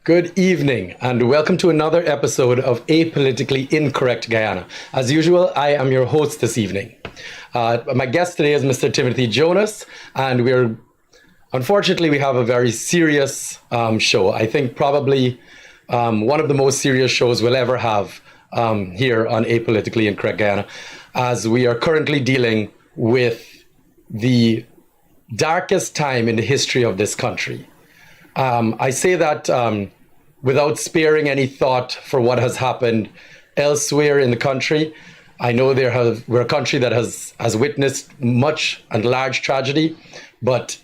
Good evening, and welcome to another episode of aPolitically Incorrect Guyana. As usual, I am your host this evening. My guest today is Mr. Timothy Jonas, and unfortunately, we have a very serious show. I think probably one of the most serious shows we'll ever have here on aPolitically Incorrect Guyana, as we are currently dealing with the darkest time in the history of this country. I say that without sparing any thought for what has happened elsewhere in the country. I know we're a country that has witnessed much and large tragedy, but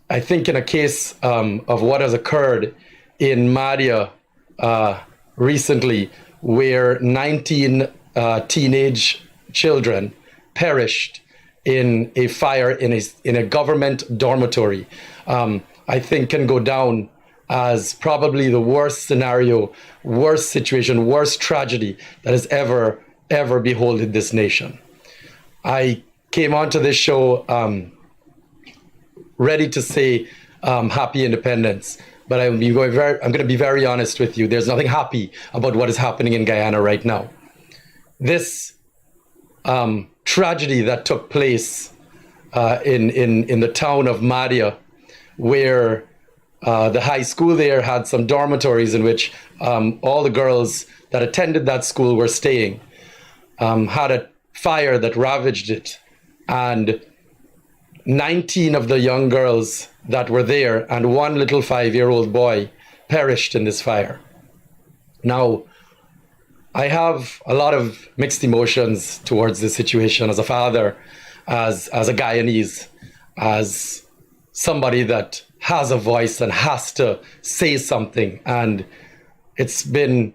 I think in a case of what has occurred in Madia recently, where 19 teenage children perished in a fire in a government dormitory, I think can go down as probably the worst scenario, worst situation, worst tragedy that has ever beholded this nation. I came onto this show ready to say happy independence, but I'm going to be very honest with you. There's nothing happy about what is happening in Guyana right now. This tragedy that took place in the town of Madia, where the high school there had some dormitories in which all the girls that attended that school were staying, had a fire that ravaged it, and 19 of the young girls that were there and one little 5-year-old boy perished in this fire. Now, I have a lot of mixed emotions towards this situation as a father, as a Guyanese, as somebody that has a voice and has to say something. And it's been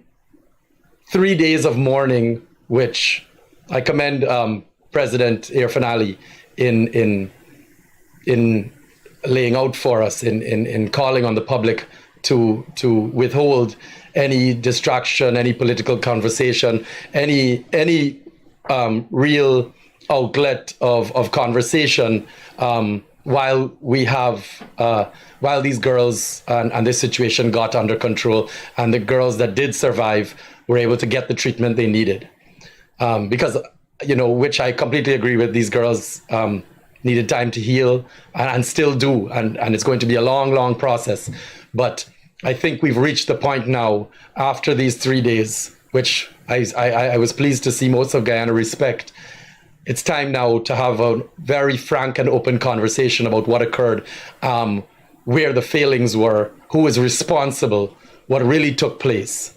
3 days of mourning, which I commend President Irfan Ali in laying out for us, in calling on the public to withhold any distraction, any political conversation, any real outlet of conversation while these girls and this situation got under control, and the girls that did survive were able to get the treatment they needed. Because, which I completely agree with, these girls needed time to heal and still do, and it's going to be a long, long process. But I think we've reached the point now, after these 3 days, which I was pleased to see most of Guyana respect. It's time now to have a very frank and open conversation about what occurred, where the failings were, who was responsible, what really took place.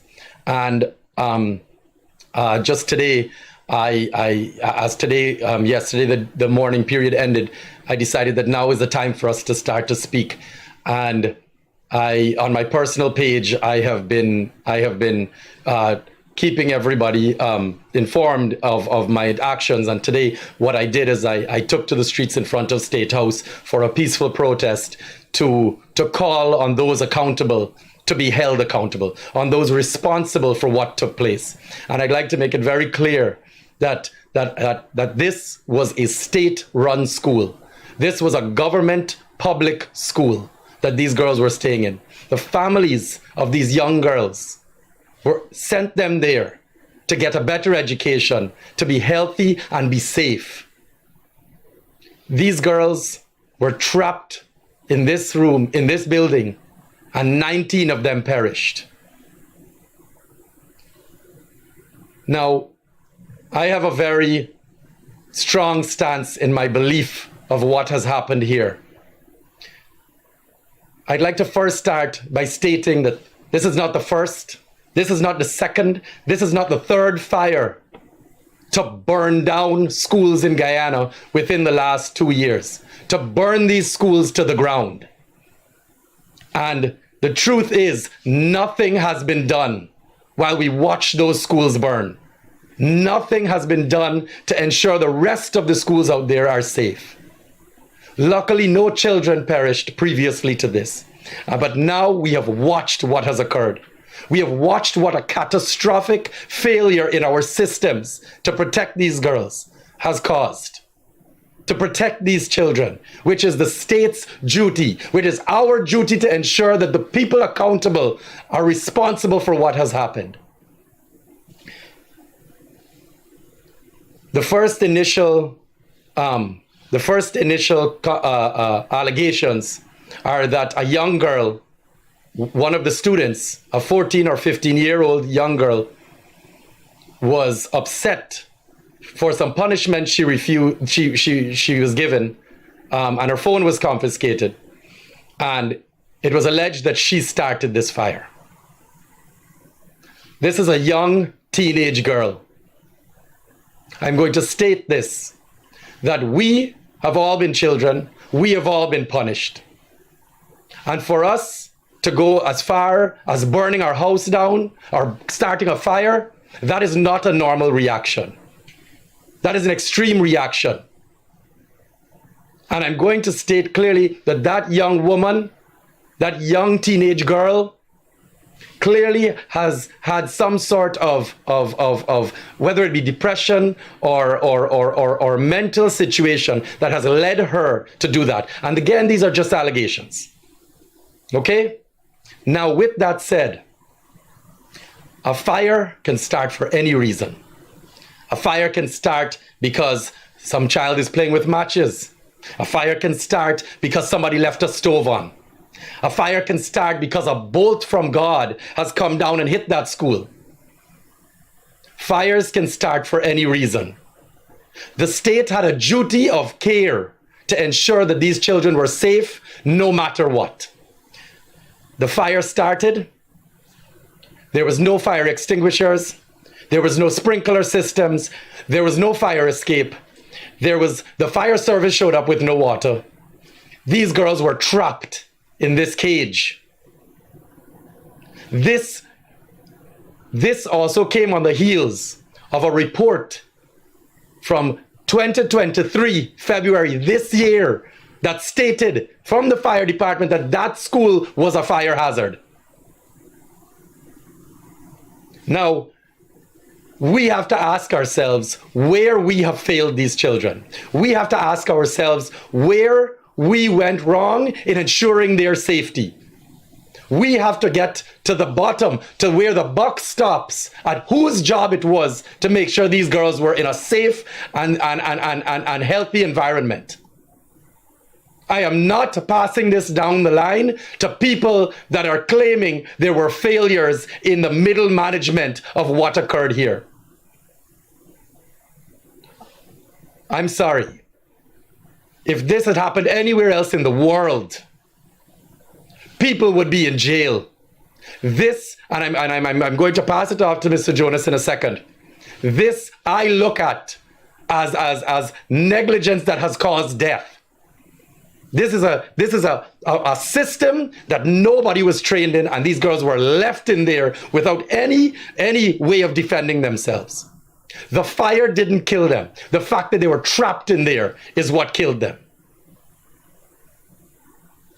And just today, yesterday, the mourning period ended, I decided that now is the time for us to start to speak. And on my personal page, I have been keeping everybody informed of my actions. And today, what I did is I took to the streets in front of State House for a peaceful protest to call on those accountable to be held accountable, on those responsible for what took place. And I'd like to make it very clear that this was a state-run school. This was a government public school that these girls were staying in. The families of these young girls sent them there to get a better education, to be healthy and be safe. These girls were trapped in this room, in this building, and 19 of them perished. Now, I have a very strong stance in my belief of what has happened here. I'd like to first start by stating that this is not the first, this is not the second, this is not the third fire to burn down schools in Guyana within the last 2 years, to burn these schools to the ground. And the truth is, nothing has been done while we watch those schools burn. Nothing has been done to ensure the rest of the schools out there are safe. Luckily, no children perished previously to this. But now we have watched what has occurred. We have watched what a catastrophic failure in our systems to protect these girls has caused. to protect these children, which is the state's duty, which is our duty to ensure that the people accountable are responsible for what has happened. The first initial allegations are that a young girl, one of the students, a 14 or 15-year-old young girl, was upset for some punishment she was given, and her phone was confiscated. And it was alleged that she started this fire. This is a young teenage girl. I'm going to state this, that we have all been children, we have all been punished. And for us to go as far as burning our house down or starting a fire, that is not a normal reaction. That is an extreme reaction. And I'm going to state clearly that that young woman, that young teenage girl, clearly has had some sort of whether it be depression or mental situation that has led her to do that. And again, these are just allegations. Okay? Now, with that said, a fire can start for any reason. A fire can start because some child is playing with matches. A fire can start because somebody left a stove on. A fire can start because a bolt from God has come down and hit that school. Fires can start for any reason. The state had a duty of care to ensure that these children were safe no matter what. The fire started. There was no fire extinguishers. There was no sprinkler systems. There was no fire escape. The fire service showed up with no water. These girls were trapped in this cage. This also came on the heels of a report from 2023, February this year, that stated from the fire department that that school was a fire hazard. Now, we have to ask ourselves where we have failed these children. We have to ask ourselves where we went wrong in ensuring their safety. We have to get to the bottom, to where the buck stops, at whose job it was to make sure these girls were in a safe and healthy environment. I am not passing this down the line to people that are claiming there were failures in the middle management of what occurred here. I'm sorry. If this had happened anywhere else in the world, people would be in jail. This, and I'm going to pass it off to Mr. Jonas in a second. This I look at as negligence that has caused death. This is a system that nobody was trained in, and these girls were left in there without any way of defending themselves. The fire didn't kill them. The fact that they were trapped in there is what killed them.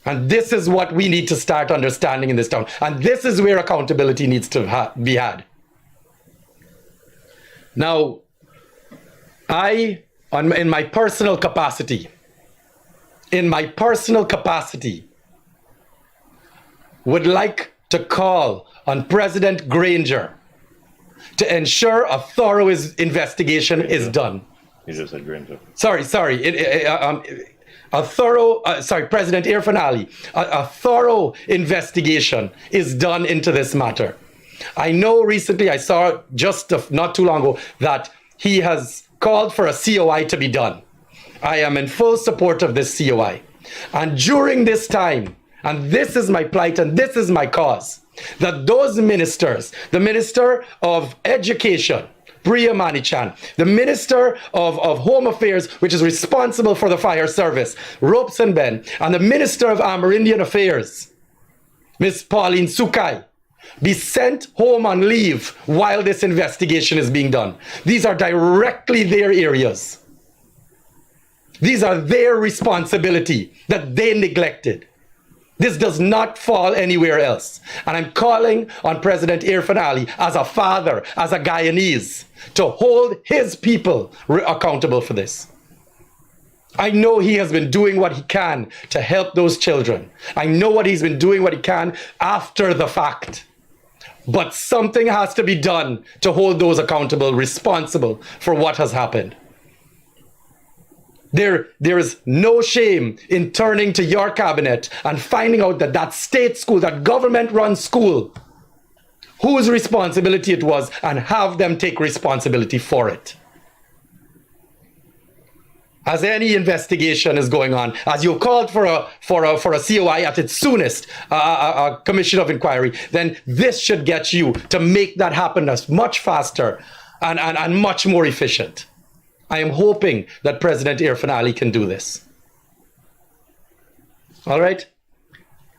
And this is what we need to start understanding in this town. And this is where accountability needs to be had. Now, in my personal capacity, would like to call on President Granger to ensure a thorough investigation is done. You just said Granger. Sorry. President Irfan Ali, a thorough investigation is done into this matter. I know recently, I saw just not too long ago, that he has called for a COI to be done. I am in full support of this COI. And during this time, and this is my plight and this is my cause, that those ministers, the Minister of Education, Priya Manichan, the Minister of Home Affairs, which is responsible for the fire service, Robeson Ben, and the Minister of Amerindian Affairs, Ms. Pauline Sukai, be sent home on leave while this investigation is being done. These are directly their areas. These are their responsibility that they neglected. This does not fall anywhere else. And I'm calling on President Irfan Ali as a father, as a Guyanese, to hold his people accountable for this. I know he has been doing what he can to help those children. I know what he's been doing what he can after the fact. But something has to be done to hold those accountable, responsible for what has happened. There is no shame in turning to your cabinet and finding out that that state school, that government-run school, whose responsibility it was, and have them take responsibility for it. As any investigation is going on, as you called for a COI at its soonest, a commission of inquiry, then this should get you to make that happen as much faster and much more efficient. I am hoping that President Irfan Ali can do this. All right.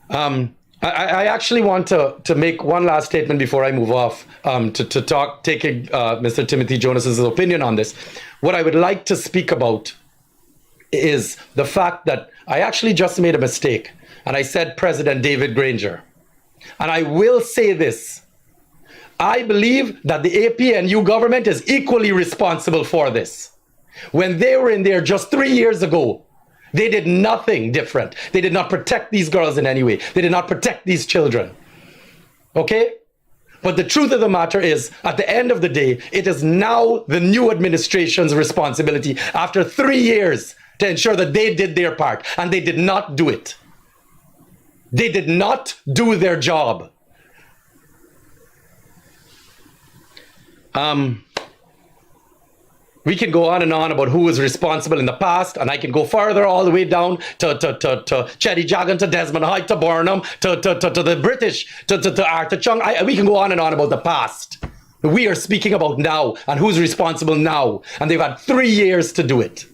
I actually want to make one last statement before I move off taking Mr. Timothy Jonas's opinion on this. What I would like to speak about is the fact that I actually just made a mistake and I said President David Granger. And I will say this. I believe that the APNU government is equally responsible for this. When they were in there just 3 years ago, they did nothing different. They did not protect these girls in any way. They did not protect these children. Okay? But the truth of the matter is, at the end of the day, it is now the new administration's responsibility after 3 years to ensure that they did their part, and they did not do it. They did not do their job. We can go on and on about who was responsible in the past, and I can go further all the way down to Cheddi Jagan, to Desmond Hyde, to Burnham, to the British, to Arthur Chung. We can go on and on about the past. We are speaking about now and who's responsible now, and they've had 3 years to do it.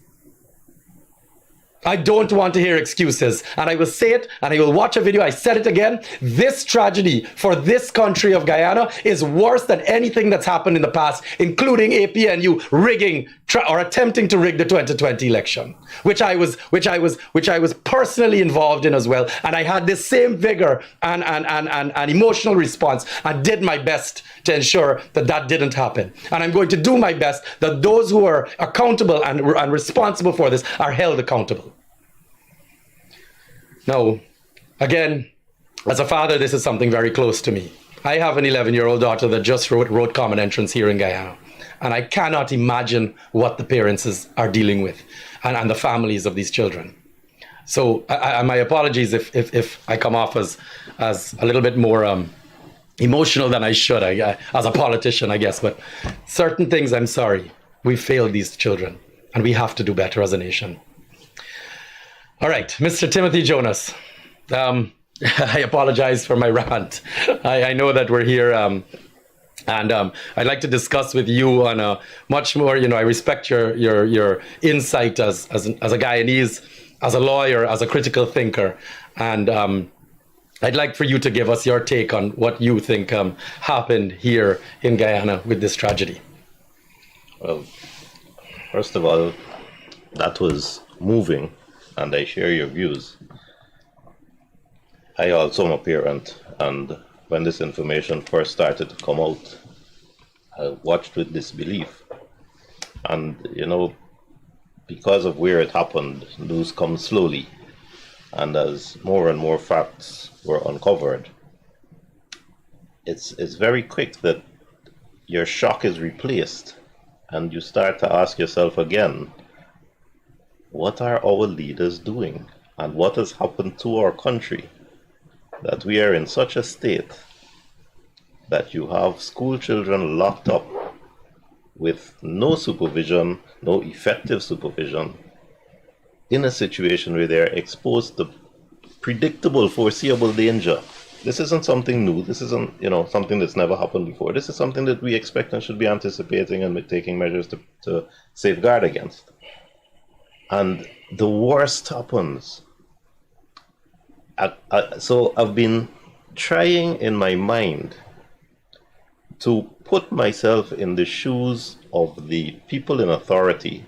I don't want to hear excuses, and I will say it, and I will watch a video. I said it again. This tragedy for this country of Guyana is worse than anything that's happened in the past, including APNU rigging or attempting to rig the 2020 election, which I was personally involved in as well. And I had this same vigor and emotional response, and did my best to ensure that that didn't happen. And I'm going to do my best that those who are accountable and responsible for this are held accountable. Now, again, as a father, this is something very close to me. I have an 11-year-old daughter that just wrote Common Entrance here in Guyana. And I cannot imagine what the parents are dealing with and the families of these children. So my apologies if I come off as a little bit more emotional than I should, as a politician, I guess. But certain things, I'm sorry, we failed these children, and we have to do better as a nation. All right, Mr. Timothy Jonas, I apologize for my rant. I know that we're here, and I'd like to discuss with you on a much more, I respect your insight as a Guyanese, as a lawyer, as a critical thinker, and I'd like for you to give us your take on what you think happened here in Guyana with this tragedy. Well, first of all, that was moving, and I share your views. I also am a parent, and when this information first started to come out, I watched with disbelief. And, because of where it happened, news comes slowly. And as more and more facts were uncovered, it's very quick that your shock is replaced, and you start to ask yourself again, what are our leaders doing? And what has happened to our country that we are in such a state that you have school children locked up with no supervision, no effective supervision, in a situation where they're exposed to predictable, foreseeable danger. This isn't something new. This isn't, something that's never happened before. This is something that we expect and should be anticipating and taking measures to safeguard against. And the worst happens. So I've been trying in my mind to put myself in the shoes of the people in authority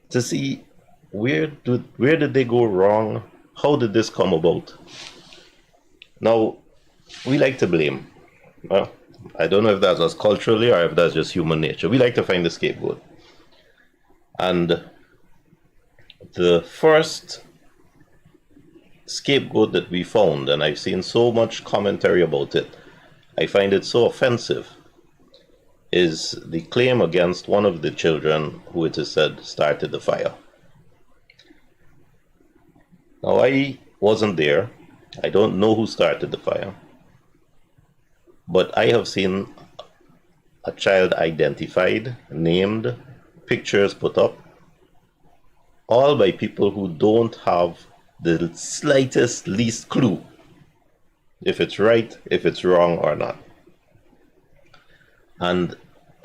to see where did they go wrong? How did this come about? Now, we like to blame. Well, I don't know if that's us culturally or if that's just human nature. We like to find the scapegoat. And The first scapegoat that we found, and I've seen so much commentary about it, I find it so offensive, is the claim against one of the children who it is said started the fire. Now, I wasn't there. I don't know who started the fire. But I have seen a child identified, named, pictures put up, all by people who don't have the slightest, least clue if it's right, if it's wrong or not. And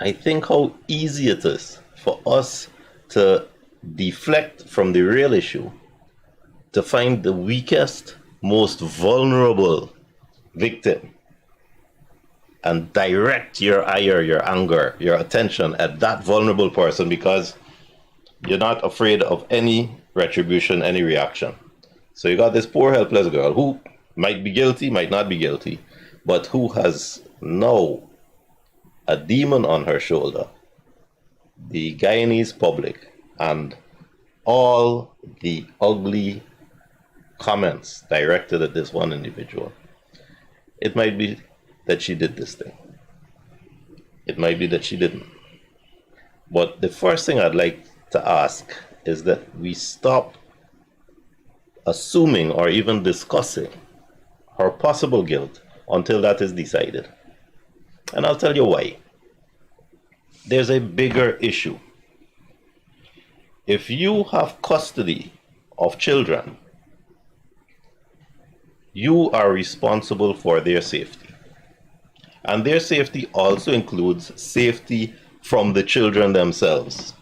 I think how easy it is for us to deflect from the real issue, to find the weakest, most vulnerable victim and direct your ire, your anger, your attention at that vulnerable person because you're not afraid of any retribution, any reaction. So you got this poor helpless girl who might be guilty, might not be guilty, but who has now a demon on her shoulder. The Guyanese public and all the ugly comments directed at this one individual. It might be that she did this thing. It might be that she didn't. But the first thing I'd like to ask is that we stop assuming or even discussing her possible guilt until that is decided. And I'll tell you why. There's a bigger issue. If you have custody of children, you are responsible for their safety. And their safety also includes safety from the children themselves.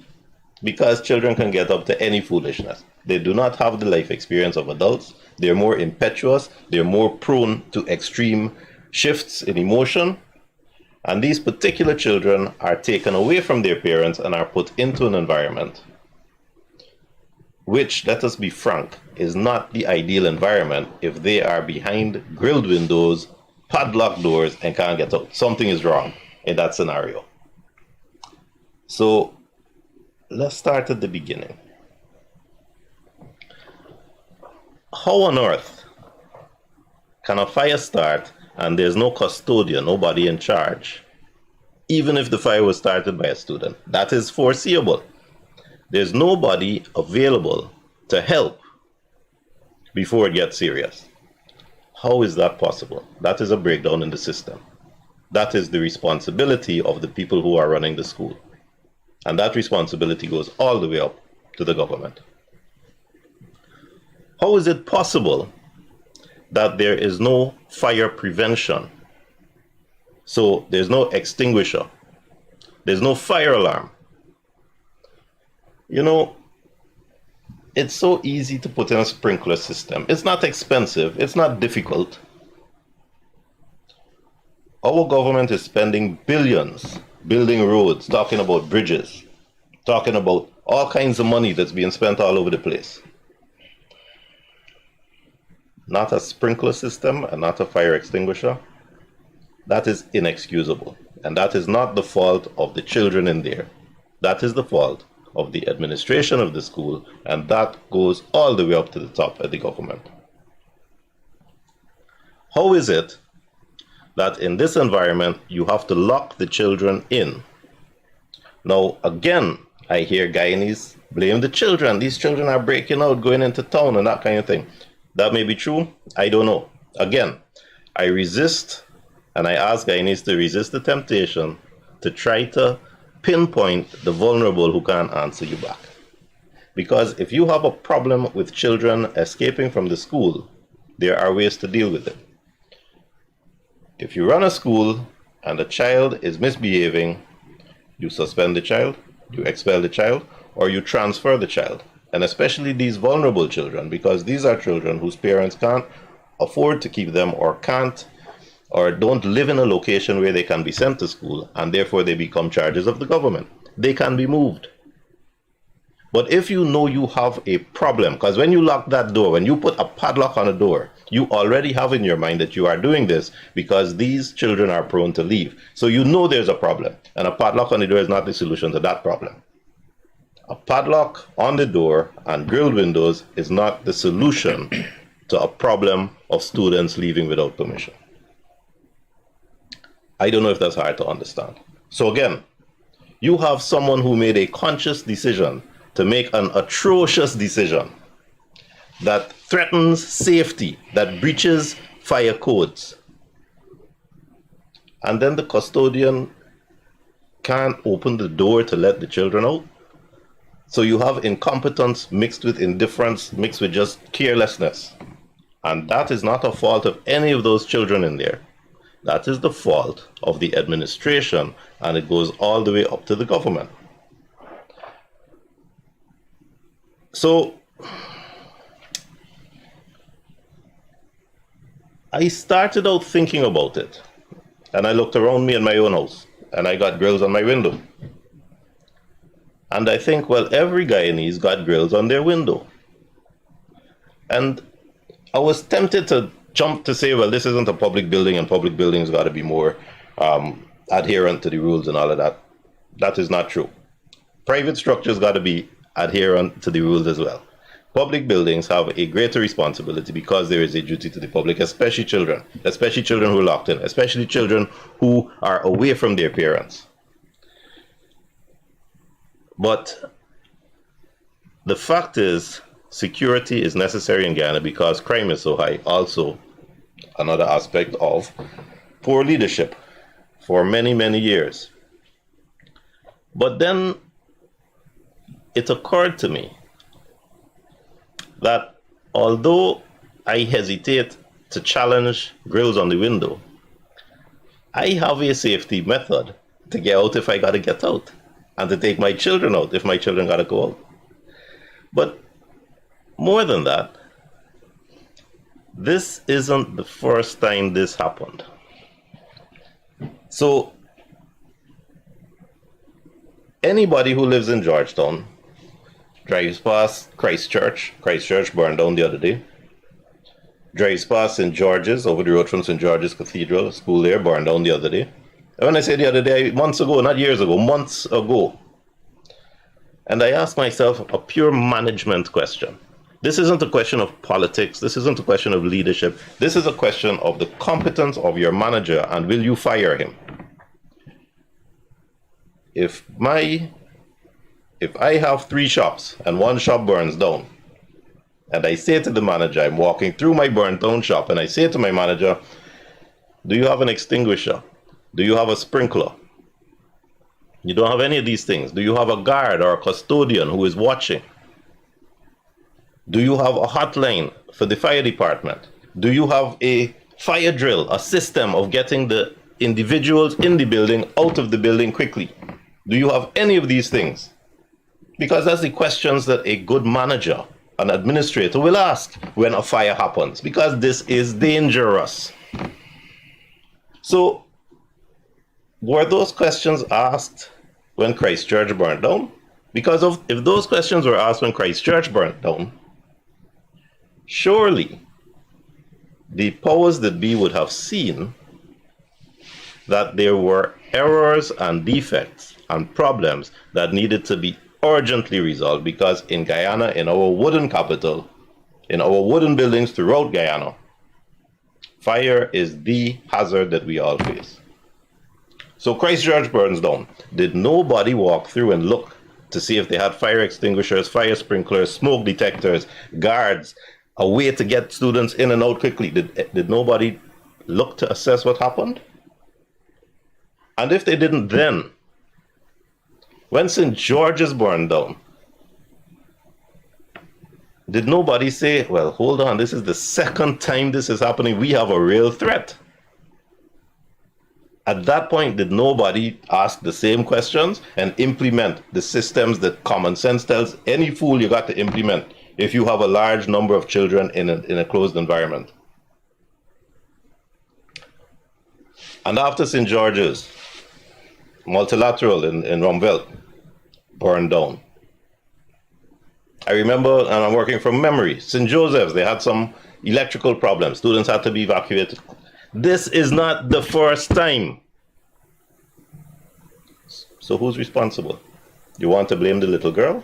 Because children can get up to any foolishness. They do not have the life experience of adults. They're more impetuous. They're more prone to extreme shifts in emotion. And these particular children are taken away from their parents and are put into an environment which, let us be frank, is not the ideal environment if they are behind grilled windows, padlocked doors, and can't get out. Something is wrong in that scenario. So let's start at the beginning. How on earth can a fire start and there's no custodian, nobody in charge, even if the fire was started by a student? That is foreseeable. There's nobody available to help before it gets serious. How is that possible? That is a breakdown in the system. That is the responsibility of the people who are running the school. And that responsibility goes all the way up to the government. How is it possible that there is no fire prevention? So there's no extinguisher. There's no fire alarm. You know, it's so easy to put in a sprinkler system. It's not expensive. It's not difficult. Our government is spending billions building roads, talking about bridges, talking about all kinds of money that's being spent all over the place. Not a sprinkler system and not a fire extinguisher. That is inexcusable. And that is not the fault of the children in there. That is the fault of the administration of the school, and that goes all the way up to the top of the government. How is it that in this environment you have to lock the children in? Now, again, I hear Guyanese blame the children. These children are breaking out, going into town and that kind of thing. That may be true. I don't know. Again, I resist, and I ask Guyanese to resist the temptation to try to pinpoint the vulnerable who can't answer you back. Because if you have a problem with children escaping from the school, there are ways to deal with it. If you run a school and a child is misbehaving, you suspend the child, you expel the child, or you transfer the child. And especially these vulnerable children, because these are children whose parents can't afford to keep them or can't or don't live in a location where they can be sent to school, and therefore they become charges of the government. They can be moved. But if you know you have a problem, because when you lock that door, when you put a padlock on a door, you already have in your mind that you are doing this because these children are prone to leave. So you know there's a problem, and a padlock on the door is not the solution to that problem. A padlock on the door and grilled windows is not the solution to a problem of students leaving without permission. I don't know if that's hard to understand. So again, you have someone who made a conscious decision to make an atrocious decision that threatens safety, that breaches fire codes. And then the custodian can't open the door to let the children out. So you have incompetence mixed with indifference, mixed with just carelessness. And that is not a fault of any of those children in there. That is the fault of the administration, and it goes all the way up to the government. So I started out thinking about it, and I looked around me in my own house, and I got grills on my window. And I think, well, every Guyanese got grills on their window. And I was tempted to jump to say, well, this isn't a public building, and public buildings got to be more adherent to the rules and all of that. That is not true. Private structures got to be adherent to the rules as well. Public buildings have a greater responsibility because there is a duty to the public, especially children who are locked in, especially children who are away from their parents. But the fact is, security is necessary in Guyana because crime is so high. Also, another aspect of poor leadership for many, many years. But then it occurred to me that although I hesitate to challenge grills on the window, I have a safety method to get out if I gotta get out, and to take my children out if my children gotta go out. But more than that, this isn't the first time this happened. So anybody who lives in Georgetown drives past Christchurch burned down the other day, drives past St. George's, over the road from St. George's Cathedral, school there, burned down the other day. And when I say the other day, months ago, not years ago, months ago. And I asked myself a pure management question. This isn't a question of politics. This isn't a question of leadership. This is a question of the competence of your manager, and will you fire him? If I have 3 shops and 1 shop burns down, and I say to the manager, I'm walking through my burnt down shop, and I say to my manager, do you have an extinguisher? Do you have a sprinkler? You don't have any of these things. Do you have a guard or a custodian who is watching? Do you have a hotline for the fire department? Do you have a fire drill, a system of getting the individuals in the building out of the building quickly? Do you have any of these things? Because that's the questions that a good manager, an administrator will ask when a fire happens, because this is dangerous. So, were those questions asked when Christchurch burned down? Because if those questions were asked when Christchurch burned down, surely the powers that be would have seen that there were errors and defects and problems that needed to be urgently resolved, because in Guyana, in our wooden capital, in our wooden buildings throughout Guyana, fire is the hazard that we all face. So Christchurch burns down. Did nobody walk through and look to see if they had fire extinguishers, fire sprinklers, smoke detectors, guards, a way to get students in and out quickly? Did nobody look to assess what happened? And if they didn't then, when St. George's burned down, did nobody say, well, hold on, this is the second time this is happening, we have a real threat? At that point, did nobody ask the same questions and implement the systems that common sense tells any fool you got to implement if you have a large number of children in a closed environment? And after St. George's, Multilateral in Rumvelt burned down. I remember, and I'm working from memory, St. Joseph's, they had some electrical problems. Students had to be evacuated. This is not the first time. So who's responsible? You want to blame the little girl?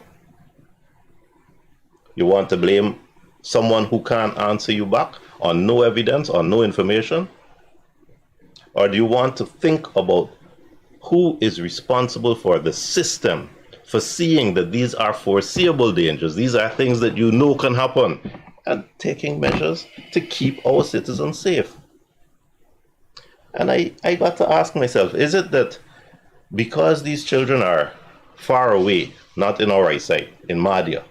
You want to blame someone who can't answer you back on no evidence, on no information? Or do you want to think about who is responsible for the system, for seeing that these are foreseeable dangers, these are things that you know can happen, and taking measures to keep our citizens safe? And I got to ask myself, is it that because these children are far away, not in our eyesight, in Madhya,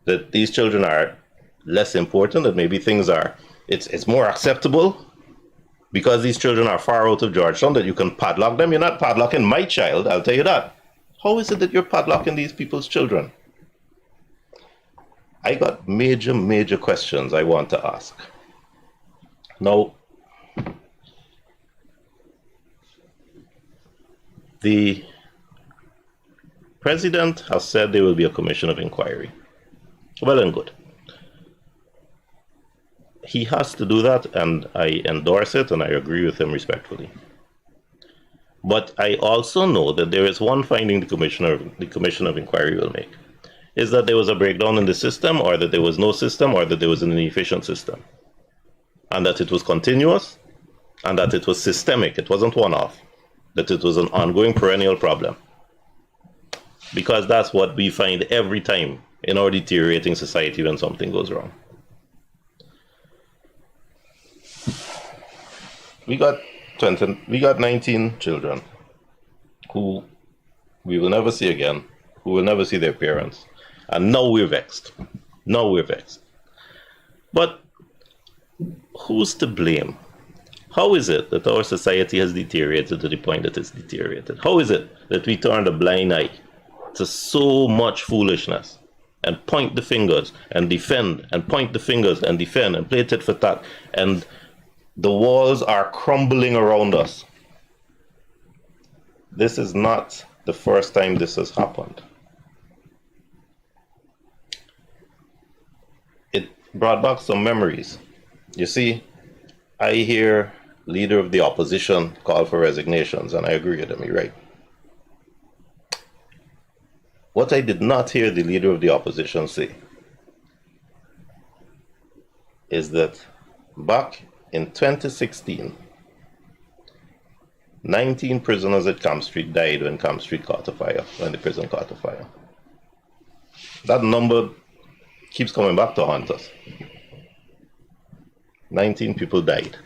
that these children are less important, that maybe things are, it's more acceptable because these children are far out of Georgetown, that you can padlock them? You're not padlocking my child, I'll tell you that. How is it that you're padlocking these people's children? I got major questions I want to ask. Now, the president has said there will be a commission of inquiry. Well and good. He has to do that, and I endorse it, and I agree with him respectfully. But I also know that there is one finding the commission of inquiry will make, is that there was a breakdown in the system, or that there was no system, or that there was an inefficient system, and that it was continuous, and that it was systemic. It wasn't one-off, that it was an ongoing perennial problem. Because that's what we find every time in our deteriorating society when something goes wrong. We got 19 children who we will never see again, who will never see their parents. And now we're vexed. But who's to blame? How is it that our society has deteriorated to the point that it's deteriorated? How is it that we turned a blind eye to so much foolishness and point the fingers and defend and point the fingers and defend and play tit for tat, and the walls are crumbling around us? This is not the first time this has happened. It brought back some memories. You see, I hear leader of the opposition call for resignations, and I agree with him, you're right. What I did not hear the leader of the opposition say is that back in 2016, 19 prisoners at Camp Street died when Camp Street caught a fire, when the prison caught a fire. That number keeps coming back to haunt us. 19 people died.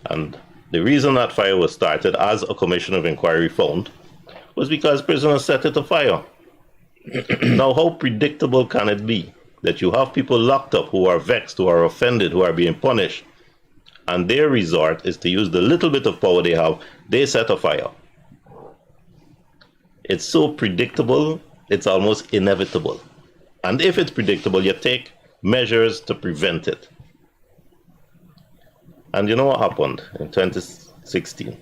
And the reason that fire was started, as a commission of inquiry found, was because prisoners set it afire. Now, how predictable can it be that you have people locked up who are vexed, who are offended, who are being punished, and their resort is to use the little bit of power they have, they set a fire? It's so predictable, it's almost inevitable. And if it's predictable, you take measures to prevent it. And you know what happened in 2016?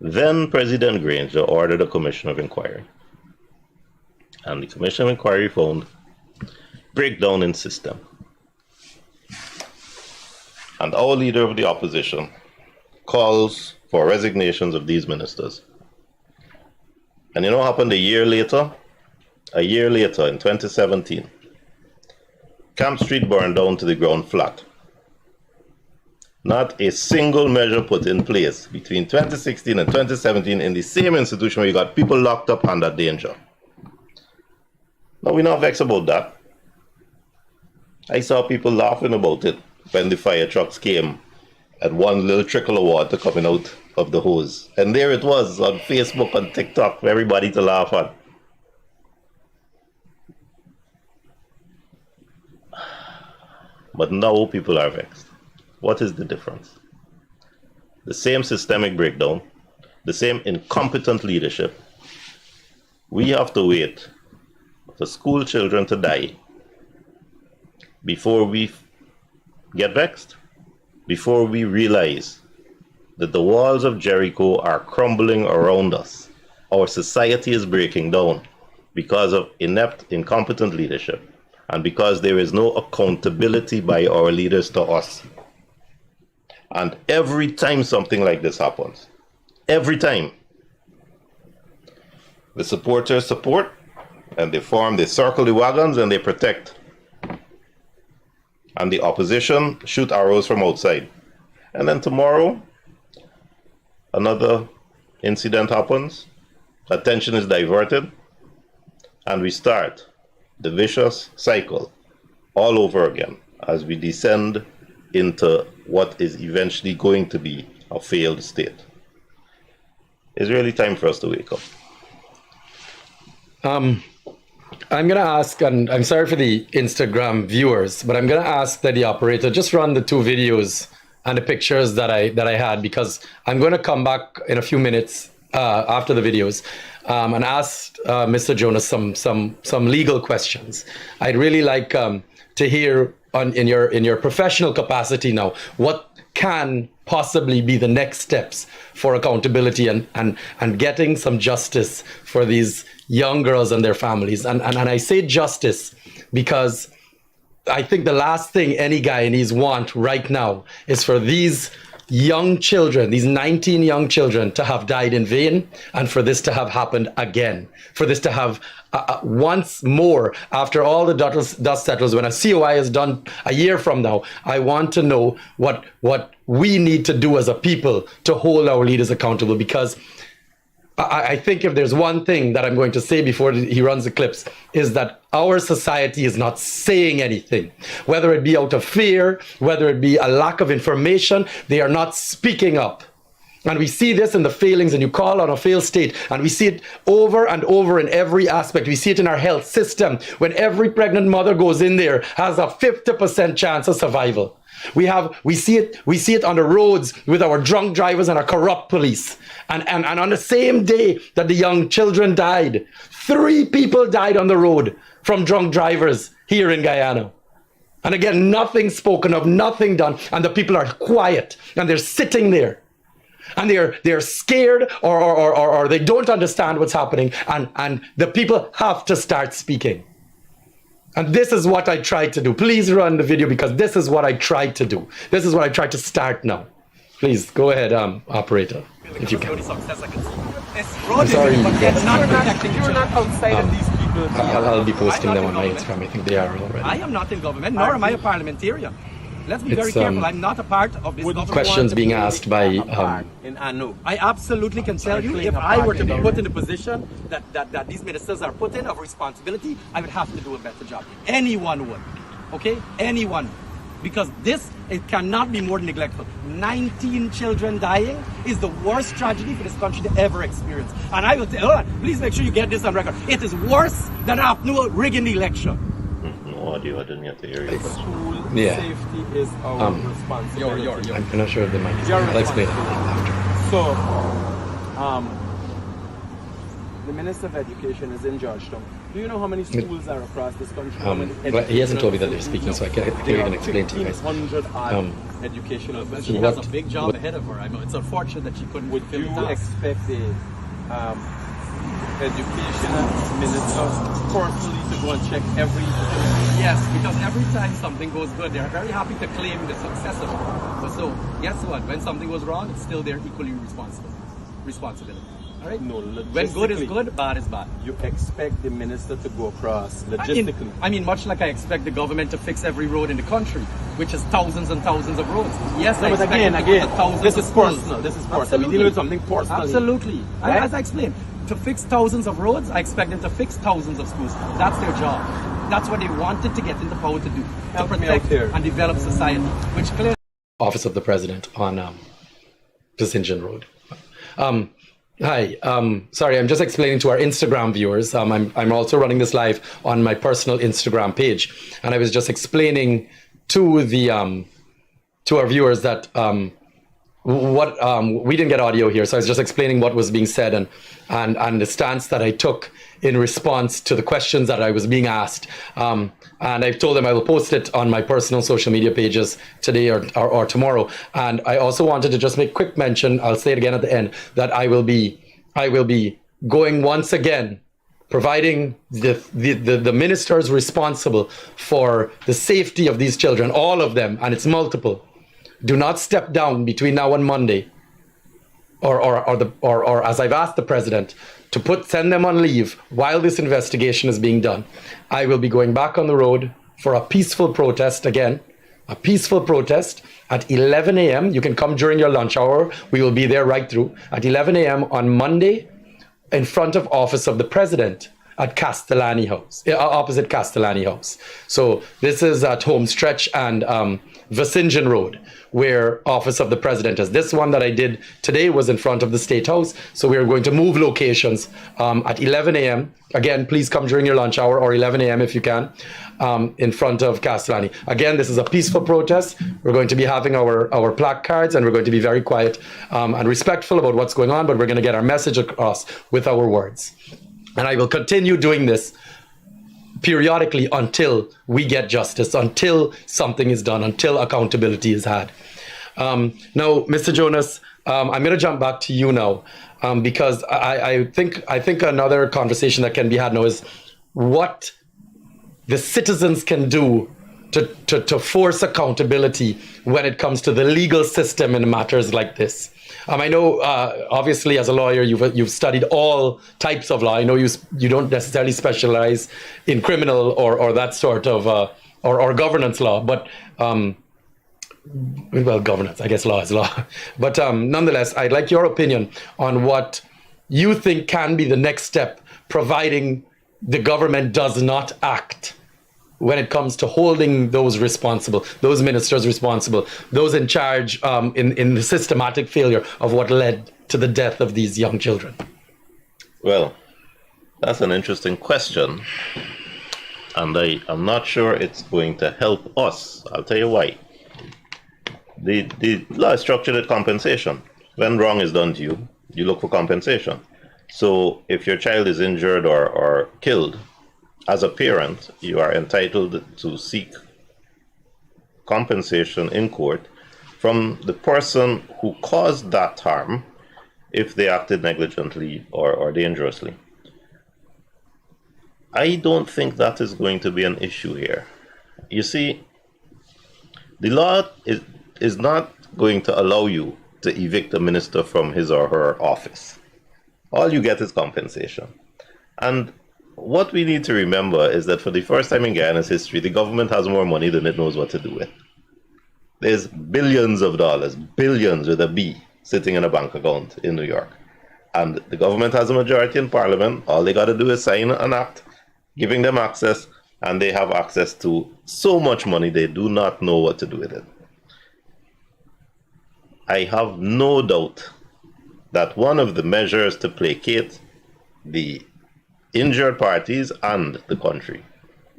Then President Granger ordered a commission of inquiry. And the commission of inquiry found breakdown in system. And our leader of the opposition calls for resignations of these ministers. And you know what happened a year later? A year later, in 2017, Camp Street burned down to the ground flat. Not a single measure put in place between 2016 and 2017 in the same institution where you got people locked up under danger. Now, we're not vexed about that. I saw people laughing about it when the fire trucks came and one little trickle of water coming out of the hose. And there it was on Facebook and TikTok for everybody to laugh at. But now people are vexed. What is the difference? The same systemic breakdown, the same incompetent leadership. We have to wait for school children to die before we get vexed, before we realize that the walls of Jericho are crumbling around us. Our society is breaking down because of inept, incompetent leadership, and because there is no accountability by our leaders to us. And every time something like this happens, every time, the supporters support And they circle the wagons and they protect. And the opposition shoot arrows from outside. And then tomorrow, another incident happens, attention is diverted, and we start the vicious cycle all over again as we descend into what is eventually going to be a failed state. It's really time for us to wake up. I'm going to ask, and I'm sorry for the Instagram viewers, but I'm going to ask that the operator just run the 2 videos and the pictures that I had, because I'm going to come back in a few minutes after the videos and ask Mr. Jonas some legal questions. I'd really like to hear in your professional capacity now, what can possibly be the next steps for accountability and getting some justice for these young girls and their families. And I say justice because I think the last thing any Guyanese want right now is for these young children, these 19 young children, to have died in vain, and for this to have happened again, for this to have once more, after all the dust settles, when a COI is done a year from now. I want to know what we need to do as a people to hold our leaders accountable, because I think if there's one thing that I'm going to say before he runs the clips, is that our society is not saying anything. Whether it be out of fear, whether it be a lack of information, they are not speaking up. And we see this in the failings, and you call on a failed state, and we see it over and over in every aspect. We see it in our health system, when every pregnant mother goes in there, has a 50% chance of survival. We see it on the roads with our drunk drivers and our corrupt police. And on the same day that the young children died, 3 people died on the road from drunk drivers here in Guyana. And again, nothing spoken of, nothing done, and the people are quiet, and they're sitting there. And they're scared, or they don't understand what's happening, and the people have to start speaking. And this is what I tried to do. Please run the video, because this is what I tried to do. This is what I tried to start now. Please go ahead, operator, if you can. I'm sorry, yes. You're not outside of these people. I'll be posting them on my Instagram. I think they are already. I am not in government, nor am I a parliamentarian. Let's be very careful. I'm not a part of this government. Questions being asked by in ANUG. I absolutely can tell you, if I were to be put in the position that these ministers are put in of responsibility, I would have to do a better job. Anyone would, okay? Anyone. Because it cannot be more neglectful. 19 children dying is the worst tragedy for this country to ever experience. And I will tell you, hold on, please make sure you get this on record. It is worse than ANUG rigging the election. No audio, I didn't get to hear you. School safety is our responsibility. I'm not sure if the mic is. I'll explain it after. So, the Minister of Education is in Georgetown. Do you know how many schools are across this country? He hasn't told me that they're speaking, so I can't even explain to you guys. 1,500 educational. But she has a big job ahead of her. I know it's unfortunate that she couldn't. Would you expect the education minister personally to go and check every? Yes, because every time something goes good, they're very happy to claim the success of it. So guess what? When something goes wrong, it's still their equally responsibility. All right? No, when good is good, bad is bad. You expect the minister to go across logistically? I mean, much like I expect the government to fix every road in the country, which is thousands and thousands of roads. Yes, no, I but expect again, this is personal. This is personal. Absolutely. We're dealing with something personal. Absolutely. Right? As I explained, to fix thousands of roads, I expect them to fix thousands of schools. That's their job. That's what they wanted to get into power to do, to protect and develop society, which clearly. Office of the President on St. Road. Hi, sorry, I'm just explaining to our Instagram viewers. I'm also running this live on my personal Instagram page, and I was just explaining to the to our viewers that we didn't get audio here, so I was just explaining what was being said and the stance that I took in response to the questions that I was being asked. And I've told them I will post it on my personal social media pages today or tomorrow. And I also wanted to just make quick mention, I'll say it again at the end, that I will be going once again, providing the ministers responsible for the safety of these children, all of them, and it's multiple. Do not step down between now and Monday, or as I've asked the president, to send them on leave while this investigation is being done. I will be going back on the road for a peaceful protest again, a peaceful protest at 11 a.m. You can come during your lunch hour. We will be there right through at 11 a.m. on Monday in front of Office of the President at Castellani House, opposite Castellani House. So this is at Home Stretch and Vicingen Road, where Office of the President is. This one that I did today was in front of the State House. So we are going to move locations at 11 a.m. Again, please come during your lunch hour or 11 a.m. if you can, in front of Castellani. Again, this is a peaceful protest. We're going to be having our placards and we're going to be very quiet and respectful about what's going on, but we're going to get our message across with our words. And I will continue doing this periodically until we get justice, until something is done, until accountability is had. Now, Mr. Jonas, I'm going to jump back to you now because I think another conversation that can be had now is what the citizens can do to force accountability when it comes to the legal system in matters like this. I know, obviously, as a lawyer, you've studied all types of law. I know you don't necessarily specialize in criminal or that sort of or governance law, but well, governance, I guess law is law. But nonetheless, I'd like your opinion on what you think can be the next step, providing the government does not act when it comes to holding those responsible, those ministers responsible, those in charge in the systematic failure of what led to the death of these young children? Well, that's an interesting question. And I'm not sure it's going to help us. I'll tell you why. The law is structured at compensation. When wrong is done to you, you look for compensation. So if your child is injured or killed, as a parent, you are entitled to seek compensation in court from the person who caused that harm if they acted negligently or dangerously. I don't think that is going to be an issue here. You see, the law is not going to allow you to evict a minister from his or her office. All you get is compensation. And what we need to remember is that for the first time in Guyana's history, the government has more money than it knows what to do with. There's billions of dollars, billions with a B, sitting in a bank account in New York. And the government has a majority in Parliament. All they got to do is sign an act giving them access, and they have access to so much money they do not know what to do with it. I have no doubt that one of the measures to placate the injured parties and the country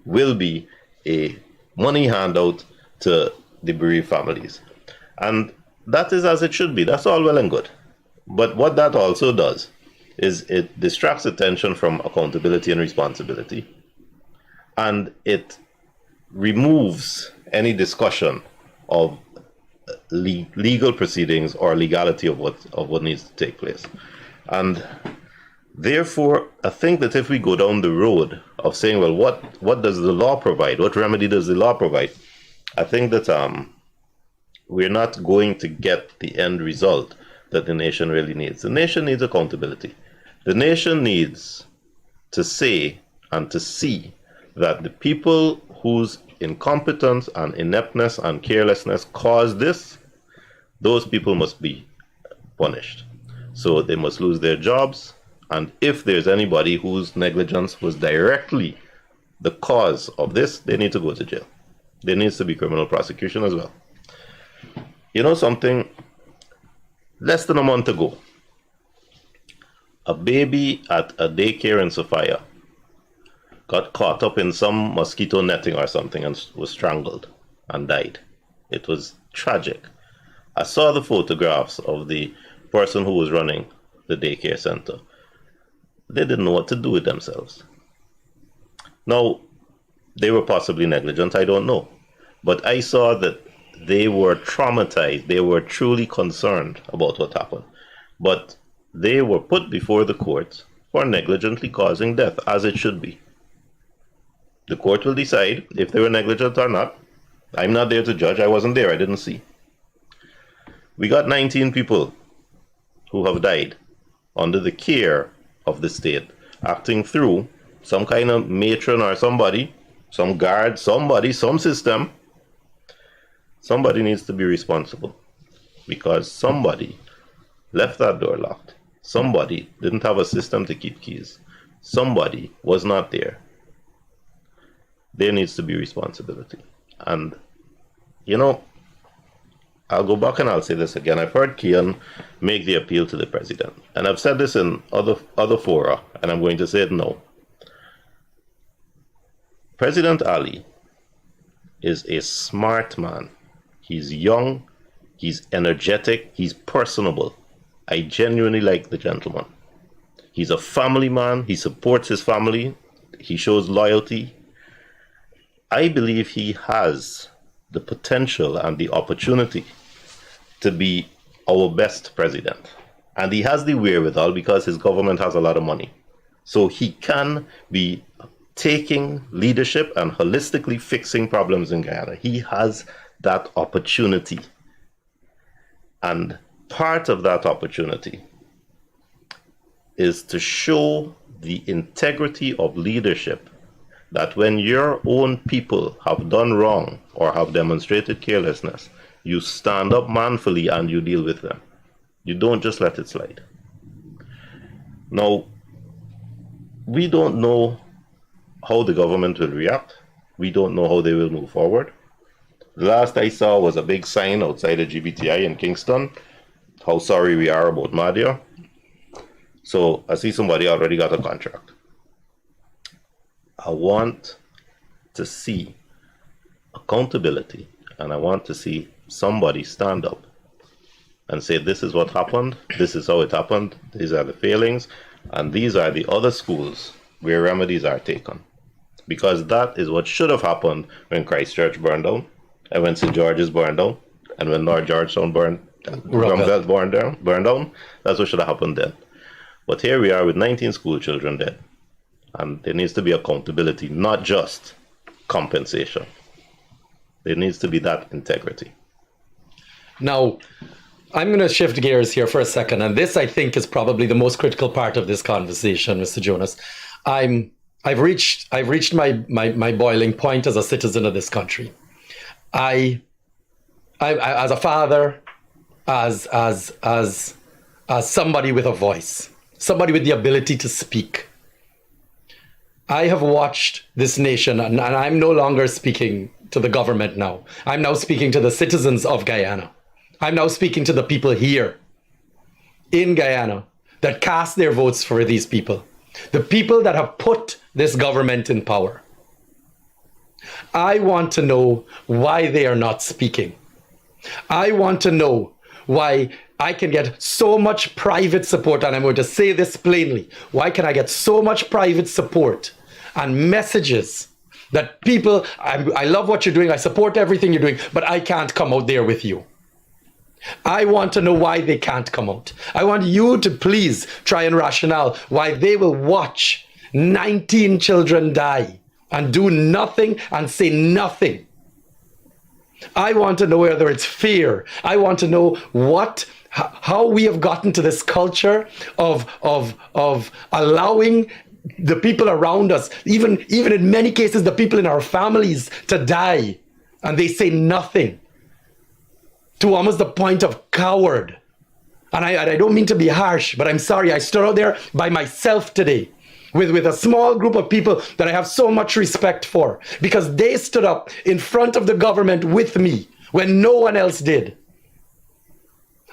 will be a money handout to the bereaved families. And that is as it should be. That's all well and good. But what that also does is it distracts attention from accountability and responsibility. And it removes any discussion of legal proceedings or legality of what needs to take place. And therefore, I think that if we go down the road of saying, well, what does the law provide? What remedy does the law provide? I think that we're not going to get the end result that the nation really needs. The nation needs accountability. The nation needs to say and to see that the people whose incompetence and ineptness and carelessness caused this, those people must be punished. So they must lose their jobs. And if there's anybody whose negligence was directly the cause of this, they need to go to jail. There needs to be criminal prosecution as well. You know something? Less than a month ago, a baby at a daycare in Sophia got caught up in some mosquito netting or something and was strangled and died. It was tragic. I saw the photographs of the person who was running the daycare center. They didn't know what to do with themselves. Now, they were possibly negligent, I don't know. But I saw that they were traumatized. They were truly concerned about what happened. But they were put before the court for negligently causing death, as it should be. The court will decide if they were negligent or not. I'm not there to judge. I wasn't there. I didn't see. We got 19 people who have died under the care of the state acting through some kind of matron or somebody, some guard, somebody, some system, somebody needs to be responsible because somebody left that door locked. Somebody didn't have a system to keep keys. Somebody was not there. There needs to be responsibility. And, you know, I'll go back and I'll say this again. I've heard Kian make the appeal to the president. And I've said this in other fora, and I'm going to say it now. President Ali is a smart man. He's young, he's energetic, he's personable. I genuinely like the gentleman. He's a family man, he supports his family, he shows loyalty. I believe he has the potential and the opportunity to be our best president. And he has the wherewithal because his government has a lot of money. So he can be taking leadership and holistically fixing problems in Guyana. He has that opportunity. And part of that opportunity is to show the integrity of leadership, that when your own people have done wrong or have demonstrated carelessness, you stand up manfully and you deal with them. You don't just let it slide. Now, we don't know how the government will react. We don't know how they will move forward. The last I saw was a big sign outside the GBTI in Kingston, how sorry we are about Madia. So I see somebody already got a contract. I want to see accountability, and I want to see somebody stand up and say, this is what happened, this is how it happened, these are the failings, and these are the other schools where remedies are taken. Because that is what should have happened when Christchurch burned down, and when St. George's burned down, and when North Georgetown burned down. That's what should have happened then. But here we are with 19 school children dead. And there needs to be accountability, not just compensation. There needs to be that integrity. Now, I'm going to shift gears here for a second, and this, I think, is probably the most critical part of this conversation, Mr. Jonas. I've reached my boiling point as a citizen of this country. I as a father, as somebody with a voice, somebody with the ability to speak. I have watched this nation, and I'm no longer speaking to the government now. I'm now speaking to the citizens of Guyana. I'm now speaking to the people here in Guyana that cast their votes for these people, the people that have put this government in power. I want to know why they are not speaking. I want to know why I can get so much private support, and I'm going to say this plainly. Why can I get so much private support and messages that people, I love what you're doing, I support everything you're doing, but I can't come out there with you. I want to know why they can't come out. I want you to please try and rationale why they will watch 19 children die and do nothing and say nothing. I want to know whether it's fear. I want to know how we have gotten to this culture of allowing the people around us, even in many cases, the people in our families, to die, and they say nothing, to almost the point of coward. And I don't mean to be harsh, but I'm sorry, I stood out there by myself today with a small group of people that I have so much respect for, because they stood up in front of the government with me when no one else did.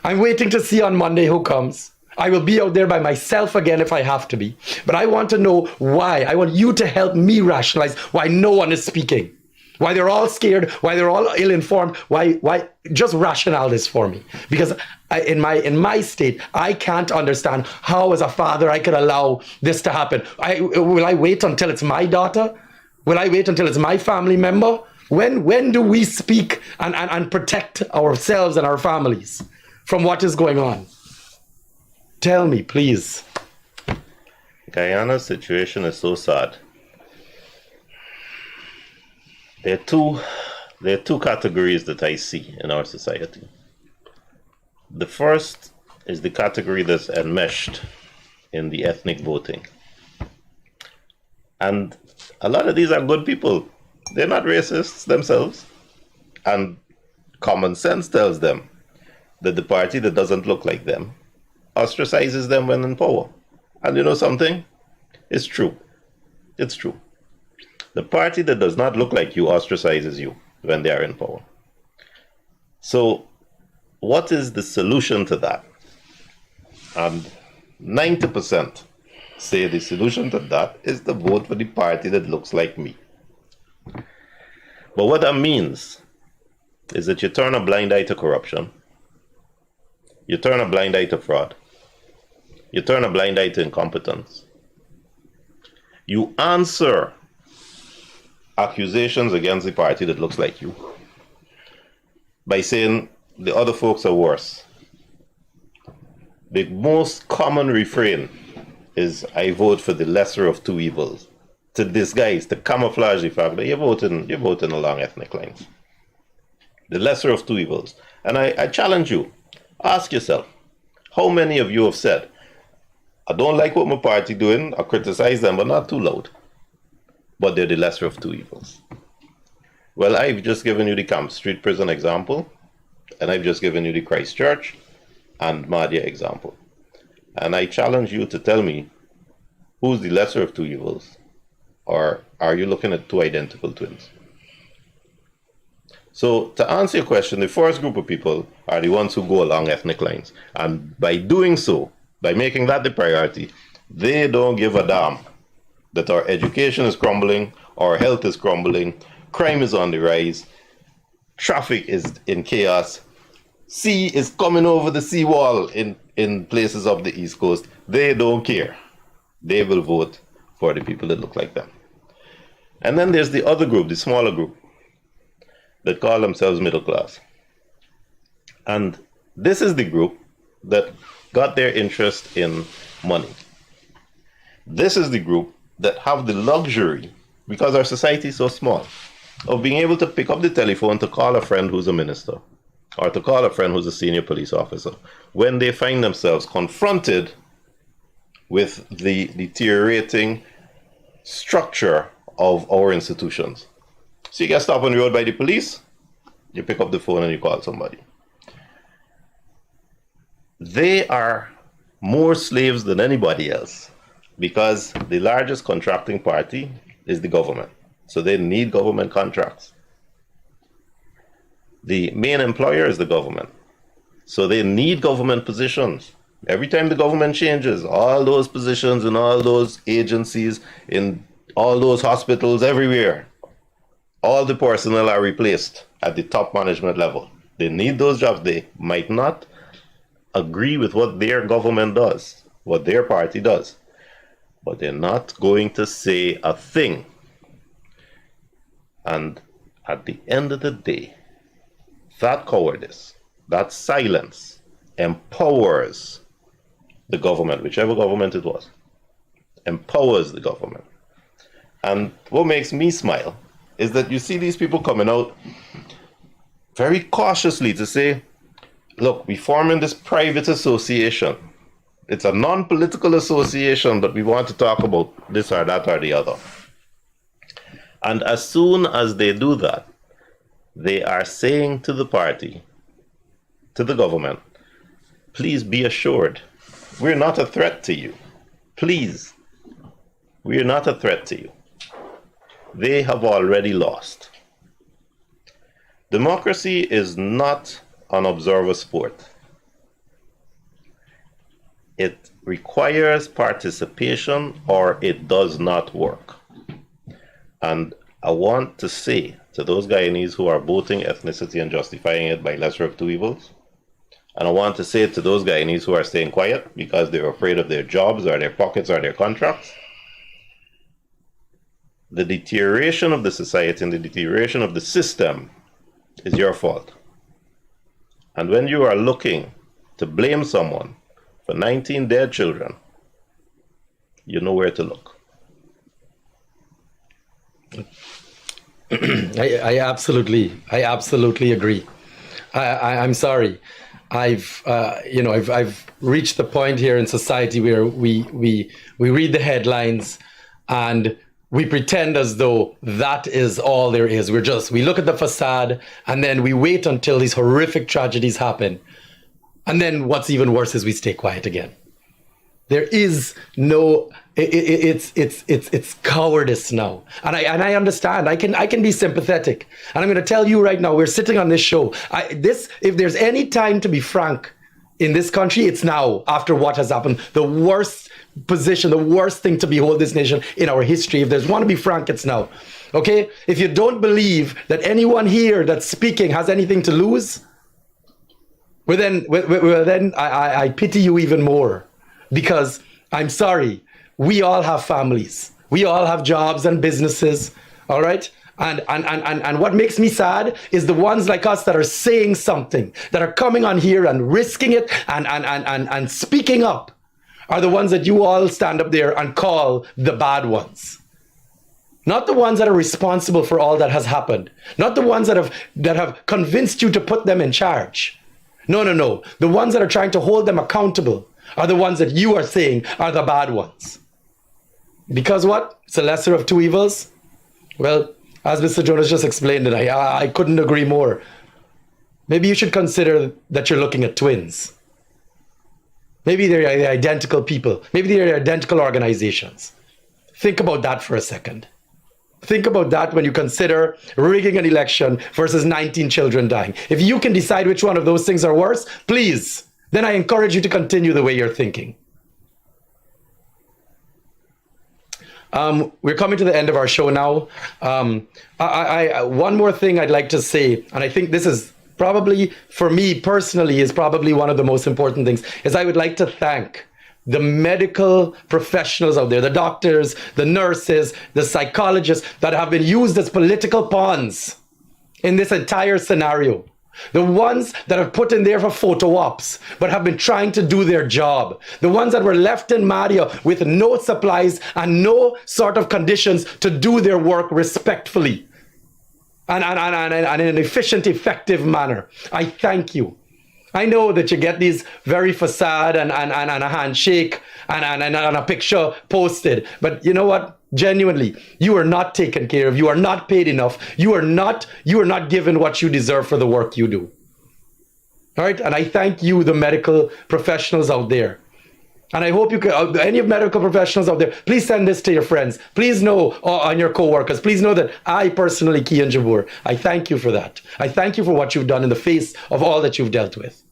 I'm waiting to see on Monday who comes. I will be out there by myself again if I have to be. But I want to know why. I want you to help me rationalize why no one is speaking. Why they're all scared, why they're all ill-informed, why just rationale this for me. Because in my state, I can't understand how as a father I could allow this to happen. Will I wait until it's my daughter? Will I wait until it's my family member? When do we speak and protect ourselves and our families from what is going on? Tell me, please. Guyana's situation is so sad. There are two categories that I see in our society. The first is the category that's enmeshed in the ethnic voting. And a lot of these are good people. They're not racists themselves. And common sense tells them that the party that doesn't look like them ostracizes them when in power. And you know something? It's true. It's true. The party that does not look like you ostracizes you when they are in power. So, what is the solution to that? And 90% say the solution to that is to vote for the party that looks like me. But what that means is that you turn a blind eye to corruption, you turn a blind eye to fraud, you turn a blind eye to incompetence. You answer accusations against the party that looks like you by saying the other folks are worse. The most common refrain is, I vote for the lesser of two evils, to disguise, to camouflage the fact that you're voting along ethnic lines. The lesser of two evils. And I challenge you, ask yourself, how many of you have said, I don't like what my party doing, I criticize them, but not too loud. But they're the lesser of two evils. Well, I've just given you the Camp Street prison example, and I've just given you the Christchurch and Mahdia example. And I challenge you to tell me, who's the lesser of two evils? Or are you looking at two identical twins? So to answer your question, the first group of people are the ones who go along ethnic lines. And by doing so, by making that the priority, they don't give a damn that our education is crumbling, our health is crumbling, crime is on the rise, traffic is in chaos, sea is coming over the seawall in places of the East Coast. They don't care. They will vote for the people that look like them. And then there's the other group, the smaller group, that call themselves middle class. And this is the group that got their interest in money. This is the group that have the luxury, because our society is so small, of being able to pick up the telephone to call a friend who's a minister, or to call a friend who's a senior police officer, when they find themselves confronted with the deteriorating structure of our institutions. So you get stopped on the road by the police, you pick up the phone and you call somebody. They are more slaves than anybody else, because the largest contracting party is the government. So they need government contracts. The main employer is the government. So they need government positions. Every time the government changes, all those positions in all those agencies, in all those hospitals, everywhere, all the personnel are replaced at the top management level. They need those jobs. They might not agree with what their government does, what their party does, but they're not going to say a thing. And at the end of the day, that cowardice, that silence empowers the government, whichever government it was, empowers the government. And what makes me smile is that you see these people coming out very cautiously to say, look, we're forming this private association. It's a non-political association, but we want to talk about this or that or the other. And as soon as they do that, they are saying to the party, to the government, please be assured, we're not a threat to you. Please, we're not a threat to you. They have already lost. Democracy is not an observer sport. It requires participation or it does not work. And I want to say to those Guyanese who are voting ethnicity and justifying it by lesser of two evils, and I want to say to those Guyanese who are staying quiet because they're afraid of their jobs or their pockets or their contracts, the deterioration of the society and the deterioration of the system is your fault. And when you are looking to blame someone for 19 dead children, you know where to look. I absolutely agree. I'm sorry. I've reached the point here in society where we read the headlines and we pretend as though that is all there is. We look at the facade and then we wait until these horrific tragedies happen. And then what's even worse is we stay quiet again. There is no, it's cowardice now. And I understand, I can be sympathetic. And I'm going to tell you right now, we're sitting on this show. If there's any time to be frank in this country, it's now, after what has happened. The worst position, the worst thing to behold this nation in our history. If there's one to be frank, it's now. Okay? If you don't believe that anyone here that's speaking has anything to lose, well then I pity you even more. Because I'm sorry, we all have families. We all have jobs and businesses, all right? And what makes me sad is the ones like us that are saying something, that are coming on here and risking it and speaking up, are the ones that you all stand up there and call the bad ones. Not the ones that are responsible for all that has happened. Not the ones that have convinced you to put them in charge. No. The ones that are trying to hold them accountable are the ones that you are saying are the bad ones. Because what? It's a lesser of two evils? Well, as Mr. Jonas just explained it, I couldn't agree more. Maybe you should consider that you're looking at twins. Maybe they're identical people. Maybe they're identical organizations. Think about that for a second. Think about that when you consider rigging an election versus 19 children dying. If you can decide which one of those things are worse, please, then I encourage you to continue the way you're thinking. We're coming to the end of our show now. One more thing I'd like to say, and I think this is probably, for me personally, is probably one of the most important things, is I would like to thank the medical professionals out there, the doctors, the nurses, the psychologists that have been used as political pawns in this entire scenario. The ones that are put in there for photo ops, but have been trying to do their job. The ones that were left in Madia with no supplies and no sort of conditions to do their work respectfully and in an efficient, effective manner. I thank you. I know that you get these very facade and a handshake and a picture posted, but you know what? Genuinely, you are not taken care of. You are not paid enough. You are not given what you deserve for the work you do. All right, and I thank you, the medical professionals out there. And I hope you can, any medical professionals out there, please send this to your friends. Please know, and your co-workers, please know that I personally, KIAN JABOUR, I thank you for that. I thank you for what you've done in the face of all that you've dealt with.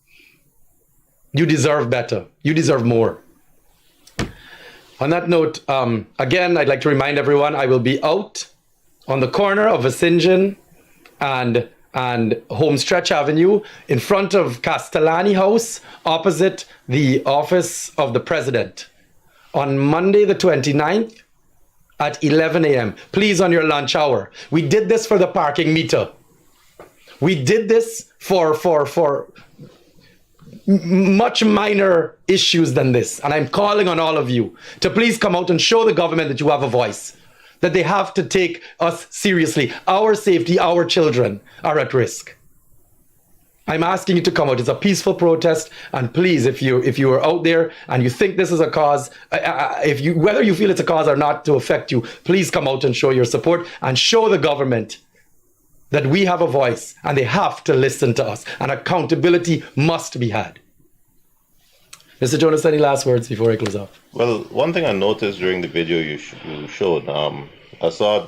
You deserve better. You deserve more. On that note, again, I'd like to remind everyone I will be out on the corner of Visinjan and Homestretch Avenue in front of Castellani House opposite the office of the president on Monday the 29th at 11 a.m. Please, on your lunch hour. We did this for the parking meter. We did this for much minor issues than this. And I'm calling on all of you to please come out and show the government that you have a voice, that they have to take us seriously. Our safety, our children are at risk. I'm asking you to come out. It's a peaceful protest. And please, if you are out there and you think this is a cause, whether you feel it's a cause or not to affect you, please come out and show your support and show the government that we have a voice and they have to listen to us, and accountability must be had. Mr. Jonas, any last words before I close off? Well, one thing I noticed during the video you showed, I saw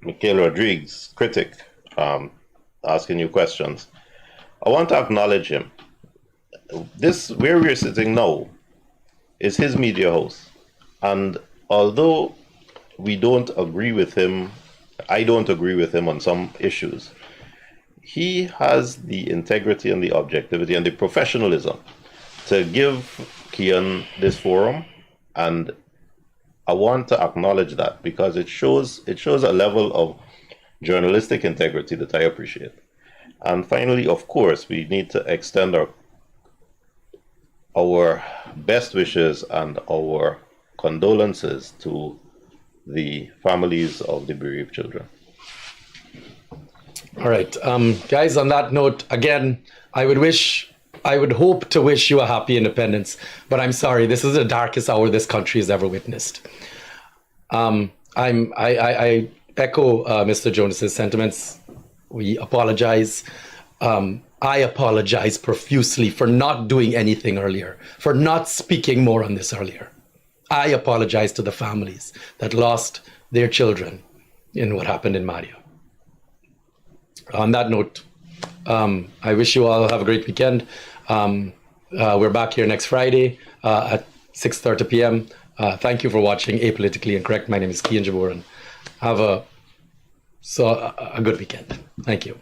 Mikhail Rodriguez, critic, asking you questions. I want to acknowledge him. This, where we're sitting now, is his media house. And although we don't agree with him, I don't agree with him on some issues, he has the integrity and the objectivity and the professionalism to give KIAN this forum, and I want to acknowledge that because it shows a level of journalistic integrity that I appreciate. And finally, of course, we need to extend our best wishes and our condolences to the families of the bereaved children. All right, guys, on that note, again, I would wish I would hope to wish you a happy independence, but I'm sorry, this is the darkest hour this country has ever witnessed. I echo Mr. Jonas's sentiments. We apologize. I apologize profusely for not doing anything earlier, for not speaking more on this earlier. I apologize to the families that lost their children in what happened in Maria. On that note, I wish you all have a great weekend. We're back here next Friday at 6:30 p.m. Thank you for watching aPolitically Incorrect. My name is KIAN Jabour, and have a good weekend. Thank you.